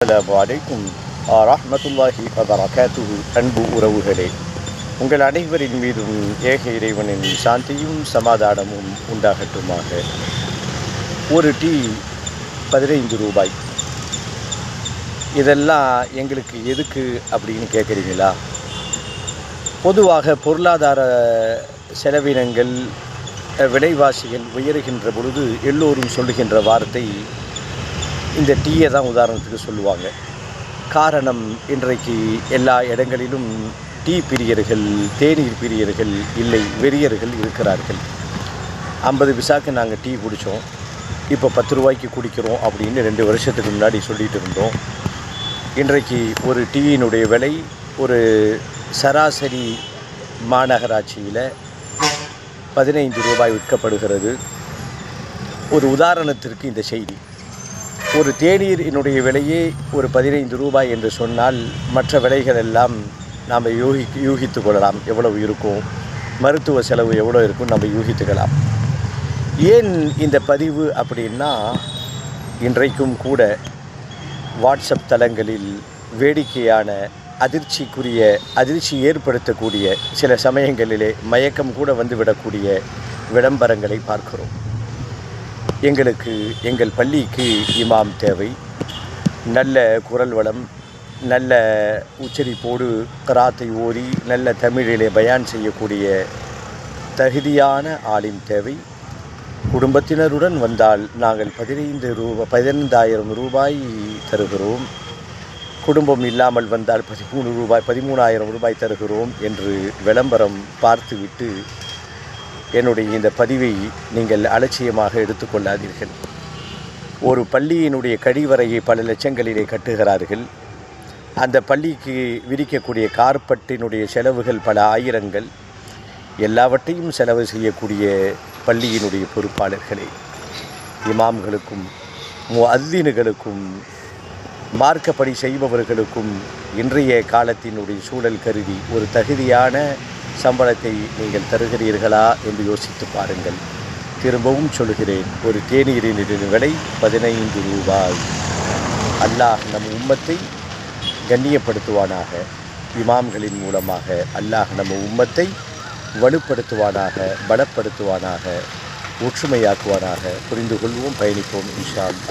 அஸ்ஸலாமு அலைக்கும் ரஹ்மத்துல்லாஹி வபரகாத்துஹு. அன்பு உறவுகளே, உங்கள் அனைவரின் மீதும் ஏக இறைவனின் சாந்தியும் சமாதானமும் உண்டாகட்டுமாக. ஒரு டீ 15 ரூபாய். இதெல்லாம் எங்களுக்கு எதுக்கு அப்படின்னு கேட்குறீங்களா? பொதுவாக பொருளாதார செலவினங்கள், விலைவாசிகள் உயருகின்ற பொழுது எல்லோரும் சொல்லுகின்ற வார்த்தை இந்த டீயை தான் உதாரணத்துக்கு சொல்லுவாங்க. காரணம், இன்றைக்கு எல்லா இடங்களிலும் டீ பிரியர்கள், தேநீர் பிரியர்கள் இல்லை, வெறியர்கள் இருக்கிறார்கள். 50 பைசாக்கு நாங்கள் டீ குடித்தோம், இப்போ 10 ரூபாய்க்கு குடிக்கிறோம் அப்படின்னு 2 வருஷத்துக்கு முன்னாடி சொல்லிகிட்டு இருந்தோம். இன்றைக்கு ஒரு டீயினுடைய விலை ஒரு சராசரி மாநகராட்சியில் 15 ரூபாய் விற்கப்படுகிறது. ஒரு உதாரணத்திற்கு இந்த செய்தி, ஒரு தேநீரினுடைய விலையே ஒரு 15 ரூபாய் என்று சொன்னால் மற்ற விலைகள் எல்லாம் நாம் யூகித்து கொள்ளலாம் எவ்வளவு இருக்கும், மருத்துவ செலவு எவ்வளோ இருக்கும் நம்ம யூகித்துக்கலாம். ஏன் இந்த பதிவு அப்படின்னா, இன்றைக்கும் கூட வாட்ஸ்அப் தளங்களில் வேடிக்கையான அதிர்ச்சி ஏற்படுத்தக்கூடிய, சில சமயங்களிலே மயக்கம் கூட வந்துவிடக்கூடிய விளம்பரங்களை பார்க்கிறோம். எங்களுக்கு எங்கள் பள்ளிக்கு இமாம் தேவை, நல்ல குரல் வளம், நல்ல உச்சரிப்போடு கராத்தை ஓதி நல்ல தமிழிலே பயான் செய்யக்கூடிய தகுதியான ஆலிம் தேவை. குடும்பத்தினருடன் வந்தால் நாங்கள் 15,000 ரூபாய் தருகிறோம், குடும்பம் இல்லாமல் வந்தால் 13,000 ரூபாய் தருகிறோம் என்று விளம்பரம் பார்த்துவிட்டு என்னுடைய இந்த பதிவை நீங்கள் அலட்சியமாக எடுத்துக்கொள்ளாதீர்கள். ஒரு பள்ளியினுடைய கழிவறையை பல லட்சங்களிலே கட்டுகிறார்கள். அந்த பள்ளிக்கு விரிக்கக்கூடிய கார்பெட்டினுடைய செலவுகள் பல ஆயிரங்கள். எல்லாவற்றையும் செலவு செய்யக்கூடிய பள்ளியினுடைய பொறுப்பாளர்களே, இமாம்களுக்கும் முஅத்தினுகளுக்கும் மார்க்கப்படி செய்பவர்களுக்கும் இன்றைய காலத்தினுடைய சூழல் கருதி ஒரு தகுதியான சம்பளத்தை நீங்கள் தருகிறீர்களா என்று யோசித்து பாருங்கள். திரும்பவும் சொல்கிறேன், ஒரு தேநீரின் விலை 15 ரூபாய். அல்லாஹ் நம் உம்மத்தை கண்ணியப்படுத்துவானாக. இமாம்களின் மூலமாக அல்லாஹ் நம்ம உம்மத்தை வலுப்படுத்துவானாக, பலப்படுத்துவானாக, ஒற்றுமையாக்குவானாக. புரிந்து கொள்வோம், பயணிப்போம் இன்ஷா அல்லாஹ்.